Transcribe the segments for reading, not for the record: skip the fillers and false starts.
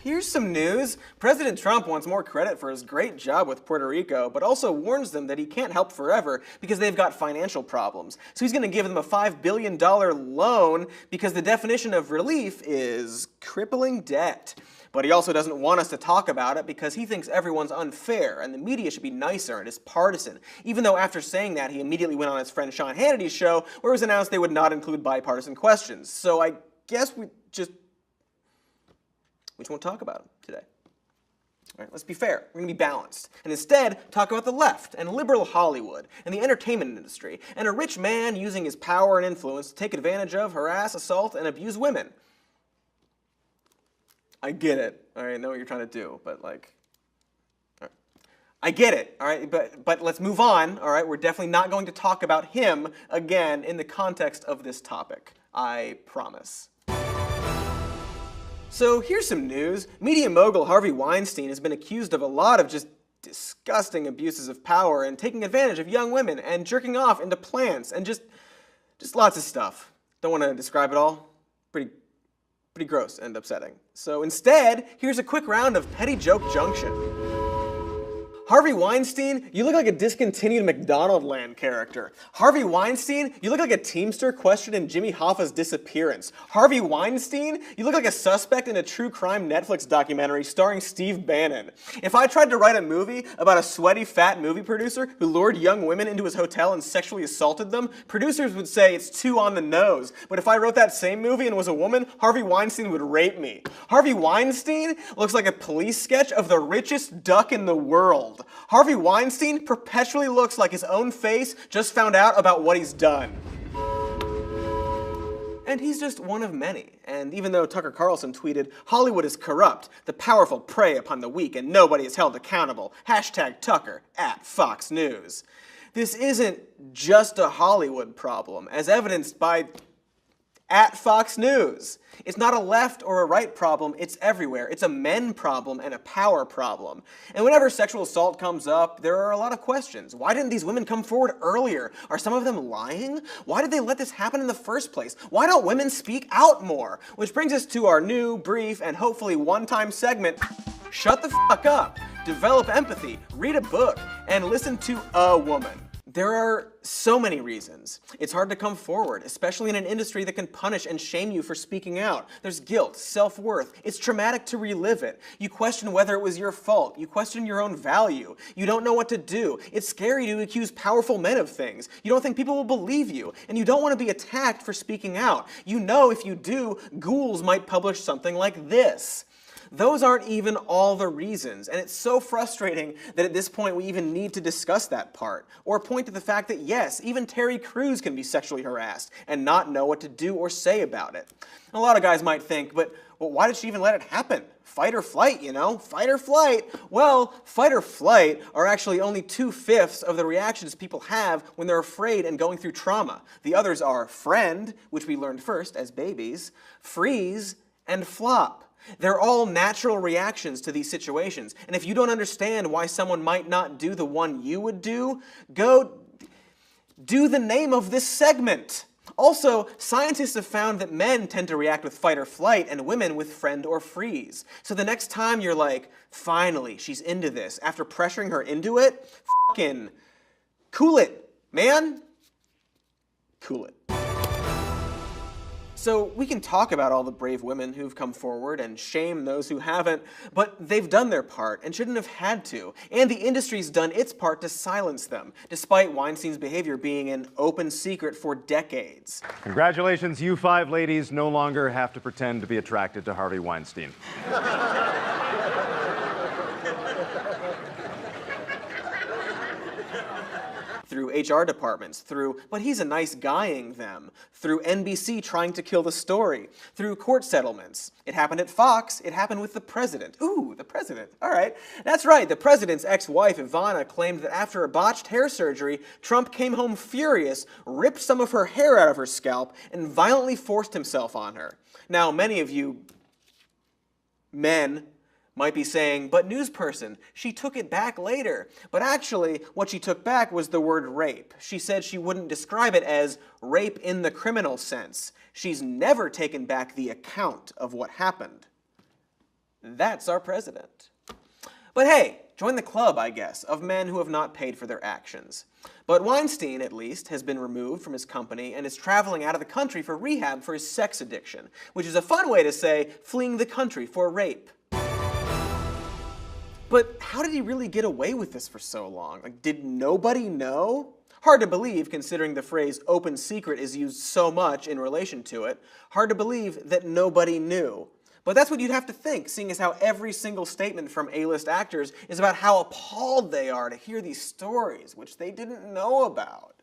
Here's some news. President Trump wants more credit for his great job with Puerto Rico, but also warns them that he can't help forever because they've got financial problems. So he's going to give them a $5 billion loan because the definition of relief is crippling debt. But he also doesn't want us to talk about it because he thinks everyone's unfair and the media should be nicer and is partisan. Even though after saying that, he immediately went on his friend Sean Hannity's show where it was announced they would not include bipartisan questions. So I guess we won't talk about him today. All right, let's be fair. We're going to be balanced. And instead, talk about the left and liberal Hollywood and the entertainment industry and a rich man using his power and influence to take advantage of, harass, assault, and abuse women. I get it. All right, I know what you're trying to do, but like, all right. I get it, all right, but let's move on, all right? We're definitely not going to talk about him again in the context of this topic. I promise. So here's some news. Media mogul Harvey Weinstein has been accused of a lot of just disgusting abuses of power and taking advantage of young women and jerking off into plants and just lots of stuff. Don't want to describe it all. Pretty gross and upsetting. So instead, here's a quick round of Petty Joke Junction. Harvey Weinstein, you look like a discontinued McDonaldland character. Harvey Weinstein, you look like a Teamster questioned in Jimmy Hoffa's disappearance. Harvey Weinstein, you look like a suspect in a true crime Netflix documentary starring Steve Bannon. If I tried to write a movie about a sweaty, fat movie producer who lured young women into his hotel and sexually assaulted them, producers would say it's too on the nose. But if I wrote that same movie and was a woman, Harvey Weinstein would rape me. Harvey Weinstein looks like a police sketch of the richest duck in the world. Harvey Weinstein perpetually looks like his own face just found out about what he's done. And he's just one of many. And even though Tucker Carlson tweeted, "Hollywood is corrupt, the powerful prey upon the weak, and nobody is held accountable. #Tucker at Fox News." This isn't just a Hollywood problem, as evidenced by at Fox News. It's not a left or a right problem, it's everywhere. It's a men problem and a power problem. And whenever sexual assault comes up, there are a lot of questions. Why didn't these women come forward earlier? Are some of them lying? Why did they let this happen in the first place? Why don't women speak out more? Which brings us to our new, brief, and hopefully one-time segment, Shut the Fuck Up. Develop empathy, read a book, and listen to a woman. There are so many reasons. It's hard to come forward, especially in an industry that can punish and shame you for speaking out. There's guilt, self-worth. It's traumatic to relive it. You question whether it was your fault. You question your own value. You don't know what to do. It's scary to accuse powerful men of things. You don't think people will believe you, and you don't want to be attacked for speaking out. You know if you do, ghouls might publish something like this. Those aren't even all the reasons, and it's so frustrating that at this point we even need to discuss that part, or point to the fact that yes, even Terry Crews can be sexually harassed and not know what to do or say about it. A lot of guys might think, but why did she even let it happen? Fight or flight, you know? Fight or flight. Well, fight or flight are actually only 2/5 of the reactions people have when they're afraid and going through trauma. The others are friend, which we learned first as babies, freeze, and flop. They're all natural reactions to these situations. And if you don't understand why someone might not do the one you would do, go do the name of this segment. Also, scientists have found that men tend to react with fight or flight and women with friend or freeze. So the next time you're like, finally, she's into this, after pressuring her into it, fucking cool it, man. Cool it. So we can talk about all the brave women who've come forward and shame those who haven't, but they've done their part and shouldn't have had to. And the industry's done its part to silence them, despite Weinstein's behavior being an open secret for decades. Congratulations, you 5 ladies no longer have to pretend to be attracted to Harvey Weinstein. Through HR departments, but he's a nice guying them, through NBC trying to kill the story, through court settlements. It happened at Fox, it happened with the president. Ooh, the president, all right. That's right, the president's ex-wife, Ivana, claimed that after a botched hair surgery, Trump came home furious, ripped some of her hair out of her scalp, and violently forced himself on her. Now, many of you men might be saying, but news person, she took it back later. But actually, what she took back was the word rape. She said she wouldn't describe it as rape in the criminal sense. She's never taken back the account of what happened. That's our president. But hey, join the club, I guess, of men who have not paid for their actions. But Weinstein, at least, has been removed from his company and is traveling out of the country for rehab for his sex addiction, which is a fun way to say fleeing the country for rape. But how did he really get away with this for so long? Like, did nobody know? Hard to believe, considering the phrase open secret is used so much in relation to it. Hard to believe that nobody knew. But that's what you'd have to think, seeing as how every single statement from A-list actors is about how appalled they are to hear these stories, which they didn't know about.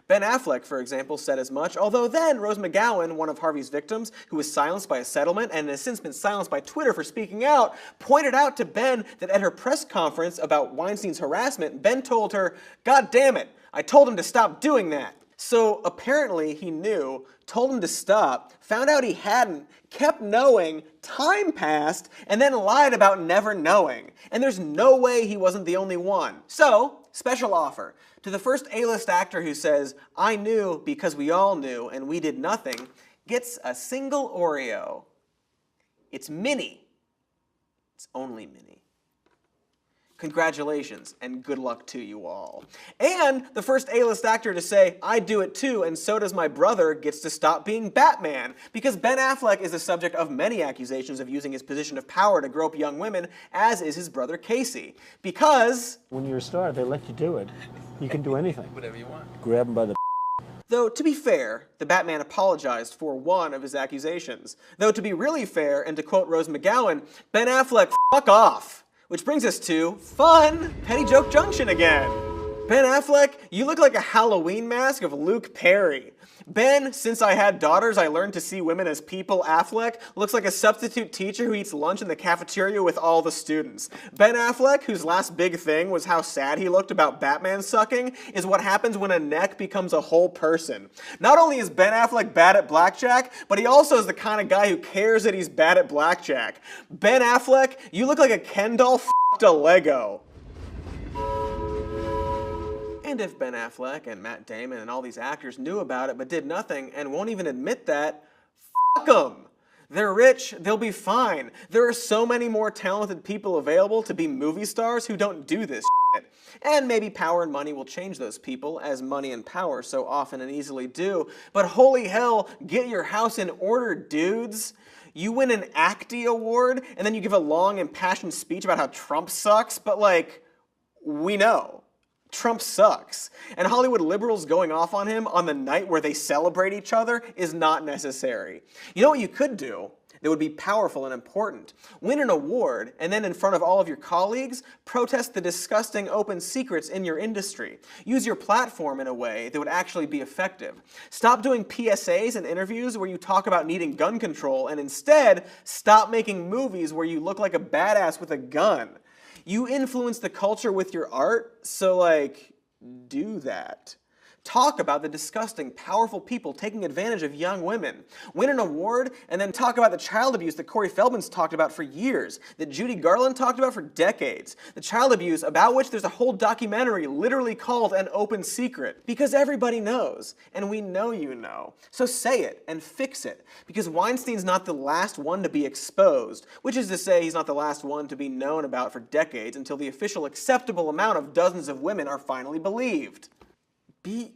Ben Affleck, for example, said as much, although then Rose McGowan, one of Harvey's victims, who was silenced by a settlement and has since been silenced by Twitter for speaking out, pointed out to Ben that at her press conference about Weinstein's harassment, Ben told her, "God damn it, I told him to stop doing that." So apparently he knew, told him to stop, found out he hadn't, kept knowing, time passed, and then lied about never knowing. And there's no way he wasn't the only one. So, special offer. To the first A-list actor who says, "I knew because we all knew and we did nothing," gets a single Oreo. It's mini. It's only mini. Congratulations, and good luck to you all. And the first A-list actor to say, "I do it too, and so does my brother," gets to stop being Batman, because Ben Affleck is the subject of many accusations of using his position of power to grope young women, as is his brother Casey. Because when you're a star, they let you do it. You can do anything. Whatever you want. Grab them by the Though, to be fair, the Batman apologized for one of his accusations. Though, to be really fair, and to quote Rose McGowan, Ben Affleck, fuck off. Which brings us to fun Petty Joke Junction again. Ben Affleck, you look like a Halloween mask of Luke Perry. Ben, since I had daughters, I learned to see women as people. Affleck looks like a substitute teacher who eats lunch in the cafeteria with all the students. Ben Affleck, whose last big thing was how sad he looked about Batman sucking, is what happens when a neck becomes a whole person. Not only is Ben Affleck bad at blackjack, but he also is the kind of guy who cares that he's bad at blackjack. Ben Affleck, you look like a Ken doll f***ed a Lego. And if Ben Affleck and Matt Damon and all these actors knew about it but did nothing and won't even admit that, fuck them. They're rich, they'll be fine. There are so many more talented people available to be movie stars who don't do this shit. And maybe power and money will change those people, as money and power so often and easily do. But holy hell, get your house in order, dudes. You win an ACTI award and then you give a long impassioned speech about how Trump sucks, but like, we know. Trump sucks. And Hollywood liberals going off on him on the night where they celebrate each other is not necessary. You know what you could do that would be powerful and important? Win an award, and then in front of all of your colleagues, protest the disgusting open secrets in your industry. Use your platform in a way that would actually be effective. Stop doing PSAs and interviews where you talk about needing gun control, and instead, stop making movies where you look like a badass with a gun. You influence the culture with your art, so like, do that. Talk about the disgusting, powerful people taking advantage of young women. Win an award, and then talk about the child abuse that Corey Feldman's talked about for years, that Judy Garland talked about for decades. The child abuse about which there's a whole documentary literally called An Open Secret. Because everybody knows, and we know you know. So say it, and fix it. Because Weinstein's not the last one to be exposed, which is to say he's not the last one to be known about for decades until the official acceptable amount of dozens of women are finally believed. Be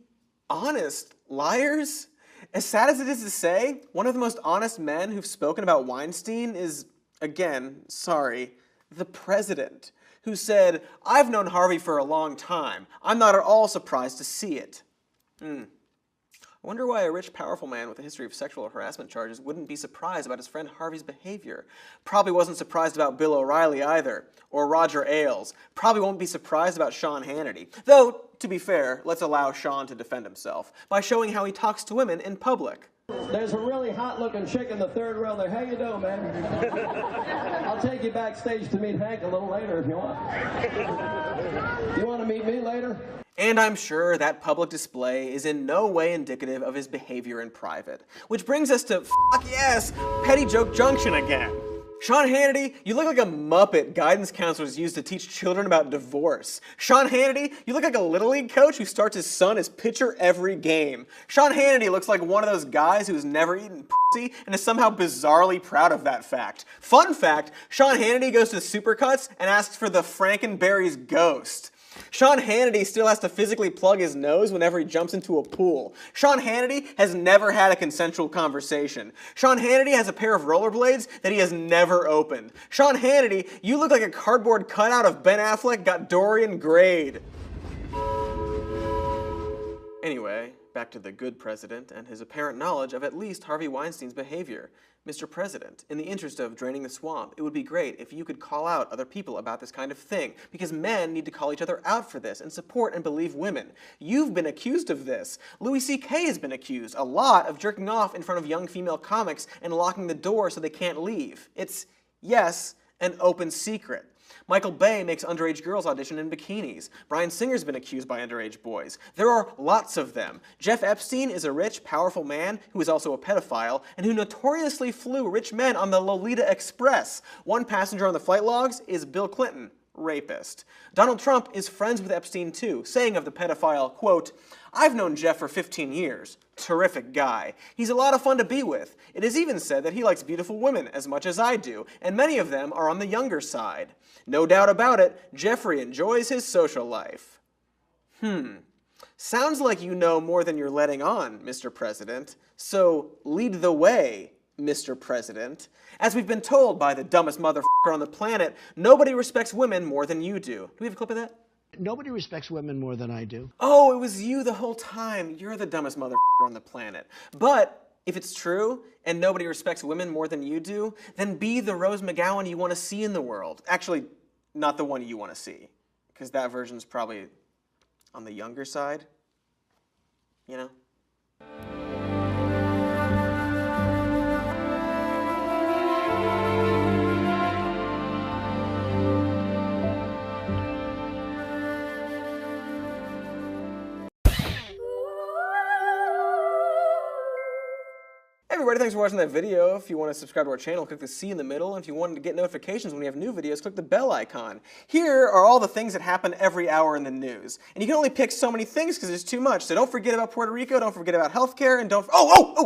honest, liars. As sad as it is to say, one of the most honest men who've spoken about Weinstein is, again, sorry, the president, who said, "I've known Harvey for a long time. I'm not at all surprised to see it." I wonder why a rich, powerful man with a history of sexual harassment charges wouldn't be surprised about his friend Harvey's behavior. Probably wasn't surprised about Bill O'Reilly either, or Roger Ailes. Probably won't be surprised about Sean Hannity. Though, to be fair, let's allow Sean to defend himself by showing how he talks to women in public. There's a really hot-looking chick in the third row there. How you doing, man? I'll take you backstage to meet Hank a little later if you want. You want to meet me later? And I'm sure that public display is in no way indicative of his behavior in private. Which brings us to, fuck yes, Petty Joke Junction again. Sean Hannity, you look like a Muppet guidance counselors use to teach children about divorce. Sean Hannity, you look like a Little League coach who starts his son as pitcher every game. Sean Hannity looks like one of those guys who's never eaten pussy and is somehow bizarrely proud of that fact. Fun fact, Sean Hannity goes to Supercuts and asks for the Frankenberry's ghost. Sean Hannity still has to physically plug his nose whenever he jumps into a pool. Sean Hannity has never had a consensual conversation. Sean Hannity has a pair of rollerblades that he has never opened. Sean Hannity, you look like a cardboard cutout of Ben Affleck got Dorian Grayed. Anyway, back to the good president and his apparent knowledge of at least Harvey Weinstein's behavior. Mr. President, in the interest of draining the swamp, it would be great if you could call out other people about this kind of thing, because men need to call each other out for this and support and believe women. You've been accused of this. Louis C.K. has been accused a lot of jerking off in front of young female comics and locking the door so they can't leave. It's, yes, an open secret. Michael Bay makes underage girls audition in bikinis. Bryan Singer's been accused by underage boys. There are lots of them. Jeff Epstein is a rich, powerful man who is also a pedophile and who notoriously flew rich men on the Lolita Express. One passenger on the flight logs is Bill Clinton, rapist. Donald Trump is friends with Epstein too, saying of the pedophile, quote, "I've known Jeff for 15 years. Terrific guy. He's a lot of fun to be with. It is even said that he likes beautiful women as much as I do, and many of them are on the younger side. No doubt about it, Jeffrey enjoys his social life." Sounds like you know more than you're letting on, Mr. President. So lead the way, Mr. President. As we've been told by the dumbest motherfucker on the planet, nobody respects women more than you do. Do we have a clip of that? Nobody respects women more than I do. Oh, it was you the whole time. You're the dumbest motherfucker on the planet. But if it's true, and nobody respects women more than you do, then be the Rose McGowan you want to see in the world. Actually, not the one you want to see, because that version's probably on the younger side, you know? Hey everybody, thanks for watching that video. If you want to subscribe to our channel, click the C in the middle. And if you want to get notifications when we have new videos, click the bell icon. Here are all the things that happen every hour in the news. And you can only pick so many things because there's too much. So don't forget about Puerto Rico, don't forget about healthcare, and don't... Oh!